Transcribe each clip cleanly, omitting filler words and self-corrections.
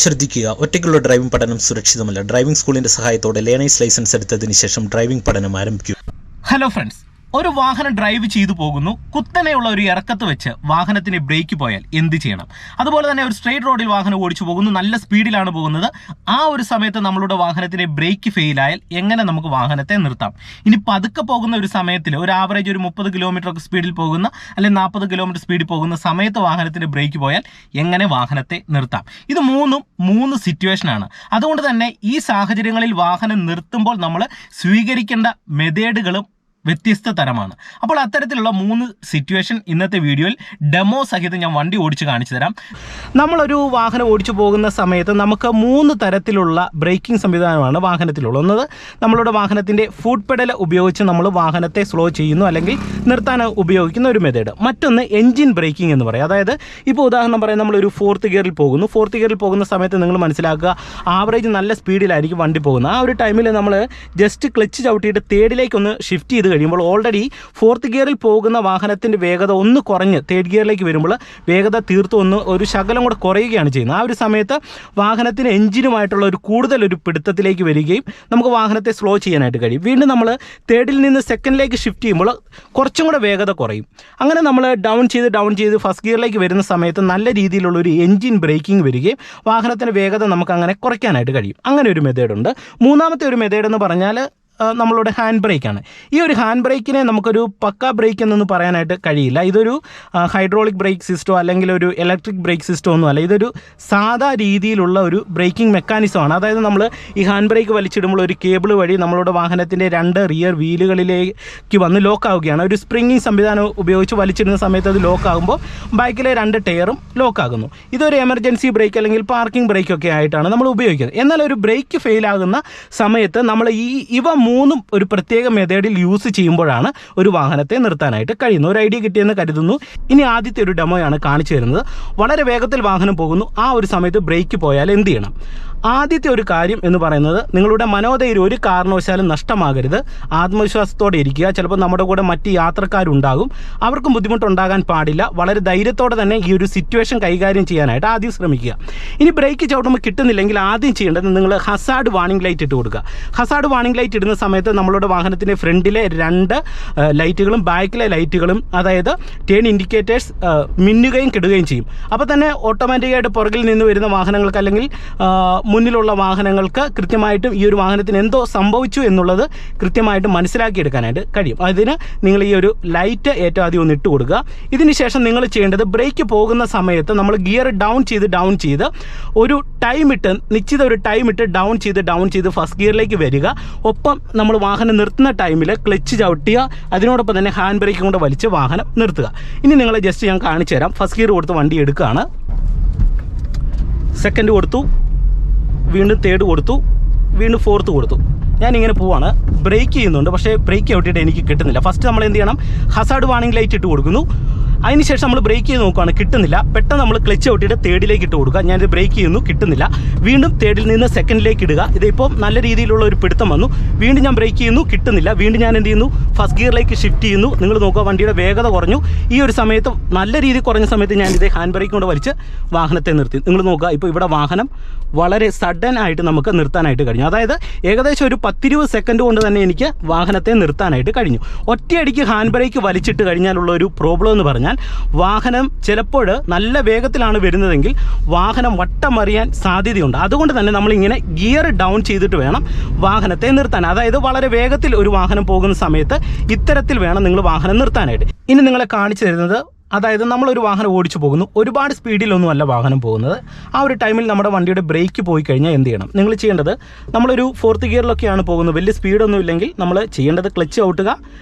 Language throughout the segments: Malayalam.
ശ്രദ്ധിക്കുക, ഒറ്റയ്ക്കുള്ള ഡ്രൈവിംഗ് പഠനം സുരക്ഷിതമല്ല. ഡ്രൈവിംഗ് സ്കൂളിന്റെ സഹായത്തോടെ ലേണേഴ്സ് ലൈസൻസ് എടുത്തതിന് ശേഷം ഡ്രൈവിംഗ് പഠനം ആരംഭിക്കും. ഹലോ ഫ്രണ്ട്സ്, ഒരു വാഹനം ഡ്രൈവ് ചെയ്തു പോകുന്നു. കുത്തനെയുള്ള ഒരു ഇറക്കത്ത് വെച്ച് വാഹനത്തിന് ബ്രേക്ക് പോയാൽ എന്ത് ചെയ്യണം? അതുപോലെ തന്നെ ഒരു സ്ട്രെയിറ്റ് റോഡിൽ വാഹനം ഓടിച്ചു പോകുന്നു, നല്ല സ്പീഡിലാണ് പോകുന്നത്. ആ ഒരു സമയത്ത് നമ്മളുടെ വാഹനത്തിന് ബ്രേക്ക് ഫെയിലായാൽ എങ്ങനെ നമുക്ക് വാഹനത്തെ നിർത്താം? ഇനി പതുക്കെ പോകുന്ന ഒരു സമയത്തിൽ ഒരു ആവറേജ് ഒരു 30 കിലോമീറ്റർ ഒക്കെ സ്പീഡിൽ പോകുന്ന അല്ലെങ്കിൽ 40 കിലോമീറ്റർ സ്പീഡിൽ പോകുന്ന സമയത്ത് വാഹനത്തിന് ബ്രേക്ക് പോയാൽ എങ്ങനെ വാഹനത്തെ നിർത്താം? ഇത് മൂന്ന് സിറ്റുവേഷനാണ്. അതുകൊണ്ട് തന്നെ ഈ സാഹചര്യങ്ങളിൽ വാഹനം നിർത്തുമ്പോൾ നമ്മൾ സ്വീകരിക്കേണ്ട മെത്തേഡുകളും വ്യത്യസ്ത തരമാണ്. അപ്പോൾ അത്തരത്തിലുള്ള 3 സിറ്റുവേഷൻ ഇന്നത്തെ വീഡിയോയിൽ ഡെമോ സഹിതം ഞാൻ വണ്ടി ഓടിച്ച് കാണിച്ചു തരാം. നമ്മളൊരു വാഹനം ഓടിച്ചു പോകുന്ന സമയത്ത് നമുക്ക് 3 തരത്തിലുള്ള ബ്രേക്കിംഗ് സംവിധാനമാണ് വാഹനത്തിലുള്ളത്. ഒന്നത് നമ്മളുടെ വാഹനത്തിൻ്റെ ഫുഡ് പെഡൽ ഉപയോഗിച്ച് നമ്മൾ വാഹനത്തെ സ്ലോ ചെയ്യുന്നു അല്ലെങ്കിൽ നിർത്താൻ ഉപയോഗിക്കുന്ന ഒരു മെത്തേഡ്. മറ്റൊന്ന് എൻജിൻ ബ്രേക്കിംഗ് എന്ന് പറയും. അതായത് ഇപ്പോൾ ഉദാഹരണം പറയാം, നമ്മളൊരു 4th ഗിയറിൽ പോകുന്നു. 4th ഗിയറിൽ പോകുന്ന സമയത്ത് നിങ്ങൾ മനസ്സിലാക്കുക, ആവറേജ് നല്ല സ്പീഡിലായിരിക്കും വണ്ടി പോകുന്നത്. ആ ഒരു ടൈമിൽ നമ്മൾ ജസ്റ്റ് ക്ലച്ച് ചവിട്ടിയിട്ട് 3rd ഒന്ന് ഷിഫ്റ്റ് ചെയ്ത് കഴിയുമ്പോൾ ഓൾറെഡി 4th ഗിയറിൽ പോകുന്ന വാഹനത്തിൻ്റെ വേഗത ഒന്ന് കുറഞ്ഞ് 3rd ഗിയറിലേക്ക് വരുമ്പോൾ വേഗത തീർത്തും ഒരു ശകലം കൂടെ കുറയുകയാണ് ചെയ്യുന്നത്. ആ ഒരു സമയത്ത് വാഹനത്തിന് എഞ്ചിനുമായിട്ടുള്ള ഒരു പിടുത്തത്തിലേക്ക് വരികയും നമുക്ക് വാഹനത്തെ സ്ലോ ചെയ്യാനായിട്ട് കഴിയും. വീണ്ടും നമ്മൾ 3rd നിന്ന് 2nd ഷിഫ്റ്റ് ചെയ്യുമ്പോൾ കുറച്ചും കൂടെ വേഗത കുറയും. അങ്ങനെ നമ്മൾ ഡൗൺ ചെയ്ത് 1st ഗിയറിലേക്ക് വരുന്ന സമയത്ത് നല്ല രീതിയിലുള്ള ഒരു എഞ്ചിൻ ബ്രേക്കിംഗ് വരികയും വാഹനത്തിൻ്റെ വേഗത നമുക്ക് അങ്ങനെ കുറയ്ക്കാനായിട്ട് കഴിയും. അങ്ങനെ ഒരു മെത്തേഡുണ്ട്. മൂന്നാമത്തെ ഒരു മെത്തേഡ് എന്ന് പറഞ്ഞാൽ നമ്മളുടെ ഹാൻഡ് ബ്രേക്കാണ്. ഈ ഒരു ഹാൻഡ് ബ്രേക്കിനെ നമുക്കൊരു പക്ക ബ്രേക്ക് എന്നൊന്നും പറയാനായിട്ട് കഴിയില്ല. ഇതൊരു ഹൈഡ്രോളിക് ബ്രേക്ക് സിസ്റ്റോ അല്ലെങ്കിൽ ഒരു ഇലക്ട്രിക് ബ്രേക്ക് സിസ്റ്റോ ഒന്നുമല്ല. ഇതൊരു സാധാ രീതിയിലുള്ള ഒരു ബ്രേക്കിംഗ് മെക്കാനിസമാണ്. അതായത് നമ്മൾ ഈ ഹാൻഡ് ബ്രേക്ക് വലിച്ചിടുമ്പോൾ ഒരു കേബിൾ വഴി നമ്മളുടെ വാഹനത്തിൻ്റെ 2 റിയർ വീലുകളിലേക്ക് വന്ന് ലോക്കാവുകയാണ്. ഒരു സ്പ്രിങ്ങിങ് സംവിധാനം ഉപയോഗിച്ച് വലിച്ചിടുന്ന സമയത്ത് അത് ലോക്കാകുമ്പോൾ ബാക്കിലെ 2 ടയറും ലോക്കാകുന്നു. ഇതൊരു എമർജൻസി ബ്രേക്ക് അല്ലെങ്കിൽ പാർക്കിംഗ് ബ്രേക്കൊക്കെ ആയിട്ടാണ് നമ്മൾ ഉപയോഗിക്കുന്നത്. എന്നാൽ ഒരു ബ്രേക്ക് ഫെയിലാകുന്ന സമയത്ത് നമ്മൾ ഇവ 3 ഒരു പ്രത്യേക മെത്തേഡിൽ യൂസ് ചെയ്യുമ്പോഴാണ് ഒരു വാഹനത്തെ നിർത്താനായിട്ട് കഴിയുന്നത്. ഒരു ഐഡിയ കിട്ടിയെന്ന് കരുതുന്നു. ഇനി ആദ്യത്തെ ഒരു ഡെമോയാണ് കാണിച്ചു തരുന്നത്. വളരെ വേഗത്തിൽ വാഹനം പോകുന്നു. ആ ഒരു സമയത്ത് ബ്രേക്ക് പോയാൽ എന്ത് ചെയ്യണം? ആദ്യത്തെ ഒരു കാര്യം എന്ന് പറയുന്നത്, നിങ്ങളുടെ മനോധൈര്യം ഒരു കാരണവശാലും നഷ്ടമാകരുത്. ആത്മവിശ്വാസത്തോടെ ഇരിക്കുക. ചിലപ്പോൾ നമ്മുടെ കൂടെ മറ്റ് യാത്രക്കാരുണ്ടാകും, അവർക്കും ബുദ്ധിമുട്ടുണ്ടാകാൻ പാടില്ല. വളരെ ധൈര്യത്തോടെ തന്നെ ഈ ഒരു സിറ്റുവേഷൻ കൈകാര്യം ചെയ്യാനായിട്ട് ആദ്യം ശ്രമിക്കുക. ഇനി ബ്രേക്ക് ചവിട്ടുമ്പോൾ കിട്ടുന്നില്ലെങ്കിൽ ആദ്യം ചെയ്യേണ്ടത് നിങ്ങൾ ഹസാർഡ് വാർണിംഗ് ലൈറ്റ് ഇട്ട് കൊടുക്കുക. ഹസാർഡ് വാർണിംഗ് ലൈറ്റ് ഇടുന്ന സമയത്ത് നമ്മളുടെ വാഹനത്തിൻ്റെ ഫ്രണ്ടിലെ 2 ലൈറ്റുകളും ബാക്കിലെ ലൈറ്റുകളും, അതായത് ടേൺ ഇൻഡിക്കേറ്റേഴ്സ്, മിന്നുകയും കെടുകയും ചെയ്യും. അപ്പോൾ തന്നെ ഓട്ടോമാറ്റിക്കായിട്ട് പുറകിൽ നിന്ന് വരുന്ന വാഹനങ്ങൾക്ക് അല്ലെങ്കിൽ മുന്നിലുള്ള വാഹനങ്ങൾക്ക് കൃത്യമായിട്ടും ഈ ഒരു വാഹനത്തിന് എന്തോ സംഭവിച്ചു എന്നുള്ളത് കൃത്യമായിട്ട് മനസ്സിലാക്കിയെടുക്കാനായിട്ട് കഴിയും. അതിന് നിങ്ങൾ ഈ ഒരു ലൈറ്റ് ഏറ്റവും ആദ്യം ഒന്ന് ഇട്ട് കൊടുക്കുക. ഇതിന് ശേഷം നിങ്ങൾ ചെയ്യേണ്ടത്, ബ്രേക്ക് പോകുന്ന സമയത്ത് നമ്മൾ ഗിയർ ഡൗൺ ചെയ്ത് ഒരു ടൈം ഇട്ട്, നിശ്ചിത ഒരു ടൈം ഇട്ട് ഡൗൺ ചെയ്ത് 1st ഗിയറിലേക്ക് വരിക. ഒപ്പം നമ്മൾ വാഹനം നിർത്തുന്ന ടൈമിൽ ക്ലച്ച് ചവിട്ടുക. അതിനോടൊപ്പം തന്നെ ഹാൻഡ് ബ്രേക്കും കൊണ്ട് വലിച്ച് വാഹനം നിർത്തുക. ഇനി നിങ്ങളെ ജസ്റ്റ് ഞാൻ കാണിച്ചു തരാം. 1st ഗിയർ കൊടുത്ത് വണ്ടി എടുക്കുകയാണ്. 2nd കൊടുത്തു, വീണ്ടും 3rd കൊടുത്തു, വീണ്ടും 4th കൊടുത്തു. ഞാനിങ്ങനെ പോവാണ്. ബ്രേക്ക് ചെയ്യുന്നുണ്ട്, പക്ഷേ ബ്രേക്ക് ചവിട്ടിയിട്ട് എനിക്ക് കിട്ടുന്നില്ല. ഫസ്റ്റ് നമ്മൾ എന്ത് ചെയ്യണം? ഹസാർഡ് വാർണിംഗ് ലൈറ്റ് ഇട്ട് കൊടുക്കുന്നു. അതിനുശേഷം നമ്മൾ ബ്രേക്ക് ചെയ്ത് നോക്കുകയാണ്, കിട്ടുന്നില്ല. പെട്ടെന്ന് നമ്മൾ ക്ലച്ച് ചവിട്ടിയിട്ട് 3rd ഇട്ട് കൊടുക്കുക. ഞാനിത് ബ്രേക്ക് ചെയ്യുന്നു, കിട്ടുന്നില്ല. വീണ്ടും 3rd നിന്ന് 2nd ഇടുക. ഇതിപ്പോൾ നല്ല രീതിയിലുള്ള ഒരു പിടുത്തം വന്നു. വീണ്ടും ഞാൻ ബ്രേക്ക് ചെയ്യുന്നു, കിട്ടുന്നില്ല. വീണ്ടും ഞാൻ എന്ത് ചെയ്യുന്നു? 1st ഗിയറിലേക്ക് ഷിഫ്റ്റ് ചെയ്യുന്നു. നിങ്ങൾ നോക്കുക, വണ്ടിയുടെ വേഗത കുറഞ്ഞു. ഈ ഒരു സമയത്ത് നല്ല രീതിയിൽ കുറഞ്ഞ സമയത്ത് ഞാൻ ഇതേ ഹാൻഡ് ബ്രേക്ക് കൊണ്ട് വലിച്ച് വാഹനത്തെ നിർത്തി. നിങ്ങൾ നോക്കുക, ഇപ്പോൾ ഇവിടെ വാഹനം വളരെ സഡൻ ആയിട്ട് നമുക്ക് നിർത്താനായിട്ട് കഴിഞ്ഞു. അതായത് ഏകദേശം ഒരു 10-20 സെക്കൻഡ് കൊണ്ട് തന്നെ എനിക്ക് വാഹനത്തെ നിർത്താനായിട്ട് കഴിഞ്ഞു. ഒറ്റയടിക്ക് ഹാൻഡ് ബ്രേക്ക് വലിച്ചിട്ട് കഴിഞ്ഞാലുള്ള ഒരു പ്രോബ്ലം എന്ന് പറഞ്ഞാൽ, വാഹനം ചിലപ്പോൾ നല്ല വേഗത്തിലാണ് വരുന്നതെങ്കിൽ വാഹനം വട്ടമറിയാൻ സാധ്യതയുണ്ട്. അതുകൊണ്ട് തന്നെ നമ്മളിങ്ങനെ ഗിയർ ഡൗൺ ചെയ്തിട്ട് വേണം വാഹനത്തെ നിർത്താൻ. അതായത് വളരെ വേഗത്തിൽ ഒരു വാഹനം പോകുന്ന സമയത്ത് ഇത്തരത്തിൽ വേണം നിങ്ങൾ വാഹനം നിർത്താനായിട്ട്. ഇനി നിങ്ങളെ കാണിച്ചു തരുന്നത്, അതായത് നമ്മളൊരു വാഹനം ഓടിച്ചു പോകുന്നു, ഒരുപാട് സ്പീഡിലൊന്നുമല്ല വാഹനം പോകുന്നത്. ആ ഒരു ടൈമിൽ നമ്മുടെ വണ്ടിയുടെ ബ്രേക്ക് പോയി കഴിഞ്ഞാൽ എന്ത് ചെയ്യണം? നിങ്ങൾ ചെയ്യേണ്ടത്, നമ്മളൊരു 4th ഗിയറിലൊക്കെയാണ് പോകുന്നത്, വലിയ സ്പീഡൊന്നും ഇല്ലെങ്കിൽ നമ്മൾ ചെയ്യേണ്ടത് ക്ലച്ച് ഔട്ടുക.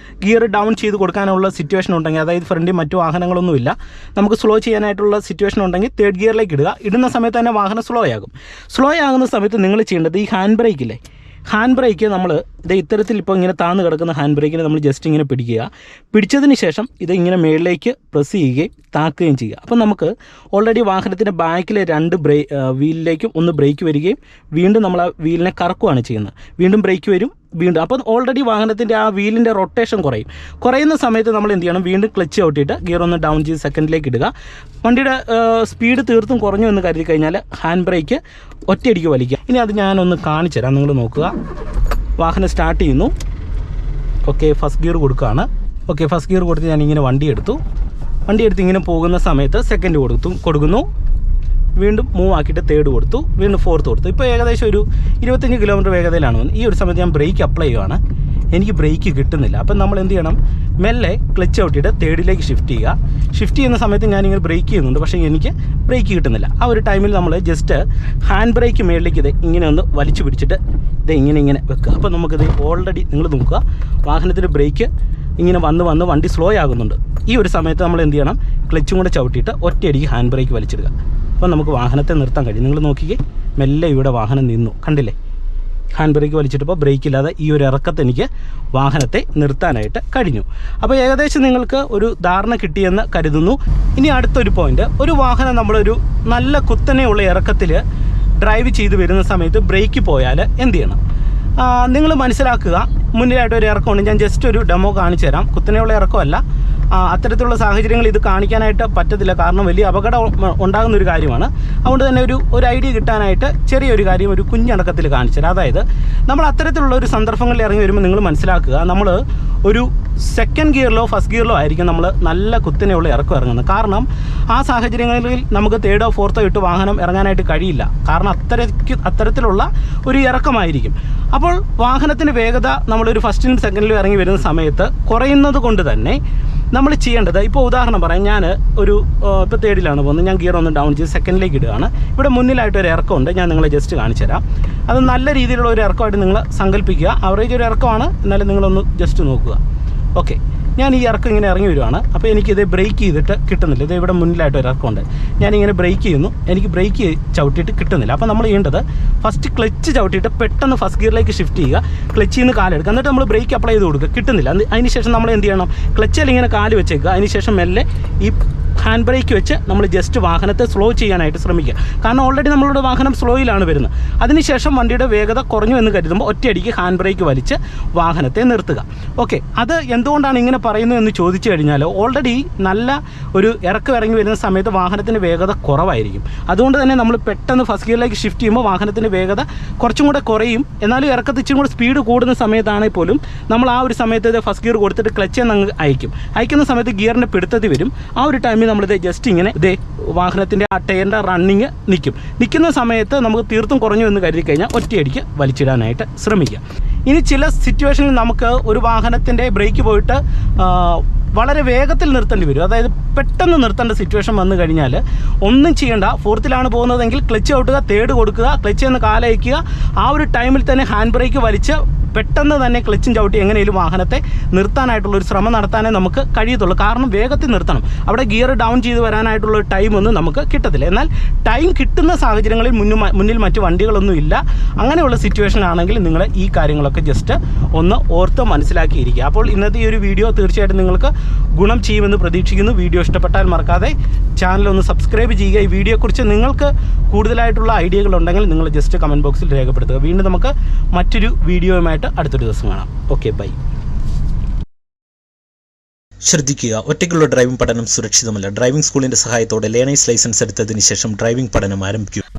ഗിയർ ഡൗൺ ചെയ്ത് കൊടുക്കാനുള്ള സിറ്റുവേഷൻ ഉണ്ടെങ്കിൽ, അതായത് ഫ്രണ്ടിൽ മറ്റു വാഹനങ്ങളൊന്നുമില്ല, നമുക്ക് സ്ലോ ചെയ്യാനായിട്ടുള്ള സിറ്റുവേഷൻ ഉണ്ടെങ്കിൽ 3rd ഗിയറിലേക്ക് ഇടുക. ഇടുന്ന സമയത്ത് തന്നെ വാഹനം സ്ലോ ആകുന്ന സമയത്ത് നിങ്ങൾ ചെയ്യേണ്ടത്, ഈ ഹാൻഡ് ബ്രേക്കില്ലേ, ഹാൻഡ് ബ്രേക്ക് നമ്മൾ ഇത് ഇത്തരത്തിൽ ഇപ്പോൾ ഇങ്ങനെ താഴ്ന്നു കിടക്കുന്ന ഹാൻഡ് ബ്രേക്കിനെ നമ്മൾ ജസ്റ്റ് ഇങ്ങനെ പിടിക്കുക. പിടിച്ചതിന് ശേഷം ഇത് ഇങ്ങനെ മേളിലേക്ക് പ്രസ് ചെയ്യുകയും താക്കുകയും ചെയ്യുക. അപ്പം നമുക്ക് ഓൾറെഡി വാഹനത്തിൻ്റെ ബാക്കിലെ 2 വീലിലേക്കും ഒന്ന് ബ്രേക്ക് വരികയും വീണ്ടും നമ്മൾ ആ വീലിനെ കറക്കുകയാണ് ചെയ്യുന്നത്. വീണ്ടും ബ്രേക്ക് വരും, വീണ്ടും അപ്പോൾ ഓൾറെഡി വാഹനത്തിൻ്റെ ആ വീലിൻ്റെ റൊട്ടേഷൻ കുറയുന്ന സമയത്ത് നമ്മൾ എന്ത് ചെയ്യണം, വീണ്ടും ക്ലച്ച് ചവിട്ടിയിട്ട് ഗിയർ ഒന്ന് ഡൗൺ ചെയ്ത് സെക്കൻഡിലേക്ക് ഇടുക. വണ്ടിയുടെ സ്പീഡ് തീർത്തും കുറഞ്ഞു എന്ന് കരുതി കഴിഞ്ഞാൽ ഹാൻഡ് ബ്രേക്ക് ഒറ്റയടിക്ക് വലിക്കുക. ഇനി അത് ഞാനൊന്ന് കാണിച്ചു തരാം, നിങ്ങൾ നോക്കുക. വാഹനം സ്റ്റാർട്ട് ചെയ്യുന്നു. ഓക്കെ, ഫസ്റ്റ് ഗിയർ കൊടുക്കുകയാണ്. ഓക്കെ, ഫസ്റ്റ് ഗിയർ കൊടുത്ത് ഞാനിങ്ങനെ വണ്ടി എടുത്ത് ഇങ്ങനെ പോകുന്ന സമയത്ത് സെക്കൻഡ് കൊടുക്കുന്നു. വീണ്ടും മൂവ് ആക്കിയിട്ട് തേർഡ് കൊടുത്തു, വീണ്ടും ഫോർത്ത് കൊടുത്തു. ഇപ്പോൾ ഏകദേശം ഒരു 25 കിലോമീറ്റർ വേഗതയിലാണ്. ഈ ഒരു സമയത്ത് ഞാൻ ബ്രേക്ക് അപ്ലൈ ചെയ്യുകയാണ്. എനിക്ക് ബ്രേക്ക് കിട്ടുന്നില്ല. അപ്പം നമ്മൾ എന്ത് ചെയ്യണം, മെല്ലെ ക്ലച്ച് ഔട്ടിയിട്ട് തേർഡിലേക്ക് ഷിഫ്റ്റ് ചെയ്യുന്ന സമയത്ത് ഞാനിങ്ങനെ ബ്രേക്ക് ചെയ്യുന്നുണ്ട്, പക്ഷേ എനിക്ക് ബ്രേക്ക് കിട്ടുന്നില്ല. ആ ഒരു ടൈമിൽ നമ്മൾ ജസ്റ്റ് ഹാൻഡ് ബ്രേക്ക് മേളിലേക്ക് ഇങ്ങനെ ഒന്ന് വലിച്ചു പിടിച്ചിട്ട് ഇങ്ങനെ വെക്കുക. അപ്പോൾ നമുക്കിത് ഓൾറെഡി നിങ്ങൾ നോക്കുക, വാഹനത്തിൻ്റെ ബ്രേക്ക് ഇങ്ങനെ വന്ന് വണ്ടി സ്ലോ ആകുന്നുണ്ട്. ഈ ഒരു സമയത്ത് നമ്മൾ എന്ത് ചെയ്യണം, ക്ലച്ചും കൂടെ ചവിട്ടിയിട്ട് ഒറ്റയടിക്ക് ഹാൻഡ് ബ്രേക്ക് വലിച്ചിടുക. അപ്പോൾ നമുക്ക് വാഹനത്തെ നിർത്താൻ കഴിയും. നിങ്ങൾ നോക്കിക്കേ, മെല്ലെ ഇവിടെ വാഹനം നിന്നു, കണ്ടില്ലേ? ഹാൻഡ് ബ്രേക്ക് വലിച്ചിട്ടപ്പോൾ ബ്രേക്ക് ഇല്ലാതെ ഈ ഒരു ഇറക്കത്ത് എനിക്ക് വാഹനത്തെ നിർത്താനായിട്ട് കഴിഞ്ഞു. അപ്പോൾ ഏകദേശം നിങ്ങൾക്ക് ഒരു ധാരണ കിട്ടിയെന്ന് കരുതുന്നു. ഇനി അടുത്തൊരു പോയിന്റ്, ഒരു വാഹനം നമ്മളൊരു നല്ല കുത്തനെയുള്ള ഇറക്കത്തിൽ ഡ്രൈവ് ചെയ്ത് വരുന്ന സമയത്ത് ബ്രേക്ക് പോയാൽ എന്ത് ചെയ്യണം? നിങ്ങൾ മനസ്സിലാക്കുക, മുന്നിലായിട്ട് ഒരു ഇറക്കമുണ്ട്. ഞാൻ ജസ്റ്റ് ഒരു ഡെമോ കാണിച്ചു തരാം. കുത്തനെയുള്ള ഇറക്കമല്ല, അത്തരത്തിലുള്ള സാഹചര്യങ്ങൾ ഇത് കാണിക്കാനായിട്ട് പറ്റത്തില്ല, കാരണം വലിയ അപകടം ഉണ്ടാകുന്ന ഒരു കാര്യമാണ്. അതുകൊണ്ട് തന്നെ ഒരു ഐഡിയ കിട്ടാനായിട്ട് ചെറിയൊരു കാര്യം ഒരു കുഞ്ഞടക്കത്തിൽ കാണിച്ചു തരാം. അതായത് നമ്മൾ അത്തരത്തിലുള്ള ഒരു സന്ദർഭങ്ങളിൽ ഇറങ്ങി വരുമ്പോൾ നിങ്ങൾ മനസ്സിലാക്കുക, നമ്മൾ ഒരു സെക്കൻഡ് ഗിയറിലോ ഫസ്റ്റ് ഗിയറിലോ ആയിരിക്കും നമ്മൾ നല്ല കുത്തനെയുള്ള ഇറക്കം ഇറങ്ങുന്നത്. കാരണം ആ സാഹചര്യങ്ങളിൽ നമുക്ക് തേർഡോ ഫോർത്തോ ഇട്ട് വാഹനം ഇറങ്ങാനായിട്ട് കഴിയില്ല, കാരണം അത്തരത്തിലുള്ള ഒരു ഇറക്കമായിരിക്കും. അപ്പോൾ വാഹനത്തിൻ്റെ വേഗത നമ്മളൊരു ഫസ്റ്റിലും സെക്കൻഡിലും ഇറങ്ങി വരുന്ന സമയത്ത് കുറയുന്നത് കൊണ്ട് തന്നെ നമ്മൾ ചെയ്യേണ്ടത്, ഇപ്പോൾ ഉദാഹരണം പറയാം, ഞാൻ ഇപ്പോൾ തേർഡിലാണ് പോകുന്നത്, ഞാൻ ഗിയർ ഒന്ന് ഡൗൺ ചെയ്ത് സെക്കൻഡിലേക്ക് ഇടുകയാണ്. ഇവിടെ മുന്നിലായിട്ട് ഒരു ഇറക്കമുണ്ട്, ഞാൻ നിങ്ങളെ ജസ്റ്റ് കാണിച്ചു തരാം. അത് നല്ല രീതിയിലുള്ള ഒരു ഇറക്കമായിട്ട് നിങ്ങൾ സങ്കല്പിക്കുക. ആവറേജ് ഒരു ഇറക്കമാണ്, എന്നാലും നിങ്ങളൊന്ന് ജസ്റ്റ് നോക്കുക. ഓക്കെ, ഞാൻ ഈ ഇറക്കം ഇങ്ങനെ ഇറങ്ങി വരുവാണ്. അപ്പോൾ എനിക്കിത് ബ്രേക്ക് ചെയ്തിട്ട് കിട്ടുന്നില്ല. ഇത് ഇവിടെ മുന്നിലായിട്ട് ഒരു ഇറക്കമുണ്ട്, ഞാനിങ്ങനെ ബ്രേക്ക് ചെയ്യുന്നു, എനിക്ക് ബ്രേക്ക് ചവിട്ടിയിട്ട് കിട്ടുന്നില്ല. അപ്പോൾ നമ്മൾ ചെയ്യേണ്ടത് ഫസ്റ്റ് ക്ലച്ച് ചവിട്ടിയിട്ട് പെട്ടെന്ന് ഫസ്റ്റ് ഗിയറിലേക്ക് ഷിഫ്റ്റ് ചെയ്യുക, ക്ലച്ചിൽ നിന്ന് കാലെടുക്കുക, എന്നിട്ട് നമ്മൾ ബ്രേക്ക് അപ്ലൈ ചെയ്ത് കൊടുക്കുക. കിട്ടുന്നില്ല, അതിനുശേഷം നമ്മൾ എന്ത് ചെയ്യണം, ക്ലച്ചിൽ ഇങ്ങനെ കാല് വെച്ചേക്കുക. അതിനുശേഷം മെല്ലെ ഈ ഹാൻഡ് ബ്രേക്ക് വെച്ച് നമ്മൾ ജസ്റ്റ് വാഹനത്തെ സ്ലോ ചെയ്യാനായിട്ട് ശ്രമിക്കുക. കാരണം ഓൾറെഡി നമ്മളുടെ വാഹനം സ്ലോയിലാണ് വരുന്നത്. അതിനുശേഷം വണ്ടിയുടെ വേഗത കുറഞ്ഞു എന്ന് കരുതുമ്പോൾ ഒറ്റയടിക്ക് ഹാൻഡ് ബ്രേക്ക് വലിച്ച് വാഹനത്തെ നിർത്തുക. ഓക്കെ, അത് എന്തുകൊണ്ടാണ് ഇങ്ങനെ പറയുന്നത് എന്ന് ചോദിച്ചു കഴിഞ്ഞാൽ, ഓൾറെഡി നല്ല ഒരു ഇറങ്ങി വരുന്ന സമയത്ത് വാഹനത്തിൻ്റെ വേഗത കുറവായിരിക്കും. അതുകൊണ്ട് തന്നെ നമ്മൾ പെട്ടെന്ന് ഫസ്റ്റ് ഗിയറിലേക്ക് ഷിഫ്റ്റ് ചെയ്യുമ്പോൾ വാഹനത്തിൻ്റെ വേഗത കുറച്ചും കൂടെ കുറയും. എന്നാലും ഇറക്കത്തിൽ ഇച്ചിരി കൂടെ സ്പീഡ് കൂടുന്ന സമയത്താണെങ്കിൽ പോലും നമ്മൾ ആ ഒരു സമയത്ത് ഫസ്റ്റ് ഗിയർ കൊടുത്തിട്ട് ക്ലച്ച് അങ്ങ് അയക്കുന്ന സമയത്ത് ഗിയറിൻ്റെ പിടുത്തത്തിൽ വരും. ആ ഒരു ടൈമിൽ നമ്മളിത് ജസ്റ്റ് ഇങ്ങനെ വാഹനത്തിൻ്റെ ആ ടയറിൻ്റെ റണ്ണിങ് നിൽക്കുന്ന സമയത്ത് നമുക്ക് തീർത്തും കുറഞ്ഞു എന്ന് കരുതി കഴിഞ്ഞാൽ ഒറ്റയടിക്ക് വലിച്ചിടാനായിട്ട് ശ്രമിക്കുക. ഇനി ചില സിറ്റുവേഷനിൽ നമുക്ക് ഒരു വാഹനത്തിൻ്റെ ബ്രേക്ക് പോയിട്ട് വളരെ വേഗത്തിൽ നിർത്തേണ്ടി വരും. അതായത് പെട്ടെന്ന് നിർത്തേണ്ട സിറ്റുവേഷൻ വന്നു കഴിഞ്ഞാൽ ഒന്നും ചെയ്യേണ്ട. ഫോർത്തിലാണ് പോകുന്നതെങ്കിൽ ക്ലച്ച് ഔട്ടുക, തേർഡ് കൊടുക്കുക, ക്ലച്ച് എന്ന് കാലയക്കുക. ആ ഒരു ടൈമിൽ തന്നെ ഹാൻഡ് ബ്രേക്ക് വലിച്ച് പെട്ടെന്ന് തന്നെ ക്ലച്ചും ചവിട്ടി എങ്ങനെയും വാഹനത്തെ നിർത്താനായിട്ടുള്ളൊരു ശ്രമം നടത്താനേ നമുക്ക് കഴിയത്തുള്ളൂ. കാരണം വേഗത്തിൽ നിർത്തണം, അവിടെ ഗിയർ ഡൗൺ ചെയ്ത് വരാനായിട്ടുള്ള ടൈമൊന്നും നമുക്ക് കിട്ടത്തില്ല. എന്നാൽ ടൈം കിട്ടുന്ന സാഹചര്യങ്ങളിൽ മുന്നിൽ മറ്റു വണ്ടികളൊന്നും ഇല്ല. അങ്ങനെയുള്ള സിറ്റുവേഷനാണെങ്കിൽ നിങ്ങൾ ഈ കാര്യങ്ങളൊക്കെ ജസ്റ്റ് ഒന്ന് ഓർത്ത് മനസ്സിലാക്കിയിരിക്കുക. അപ്പോൾ ഇന്നത്തെ ഈ ഒരു വീഡിയോ തീർച്ചയായിട്ടും നിങ്ങൾക്ക് ഗുണം ചെയ്യുമെന്ന് പ്രതീക്ഷിക്കുന്നു. വീഡിയോ ഇഷ്ടപ്പെട്ടാൽ മറക്കാതെ ചാനൽ ഒന്ന് സബ്സ്ക്രൈബ് ചെയ്യുക. ഈ വീഡിയോയെക്കുറിച്ച് നിങ്ങൾക്ക് കൂടുതലായിട്ടുള്ള ഐഡിയകളുണ്ടെങ്കിൽ നിങ്ങൾ ജസ്റ്റ് കമൻറ്റ് ബോക്സിൽ രേഖപ്പെടുത്തുക. വീണ്ടും നമുക്ക് മറ്റൊരു വീഡിയോയുമായിട്ട് അടുത്തൊരു ദിവസം കാണാം. Okay, bye. ശ്രദ്ധിക്കുക, ഒറ്റയ്ക്കുള്ള ഡ്രൈവിംഗ് പഠനം സുരക്ഷിതമല്ല. ഡ്രൈവിംഗ് സ്കൂളിന്റെ സഹായത്തോടെ ലേണേഴ്സ് ലൈസൻസ് എടുത്തതിന് ശേഷം ഡ്രൈവിംഗ് പഠനം ആരംഭിക്കൂ.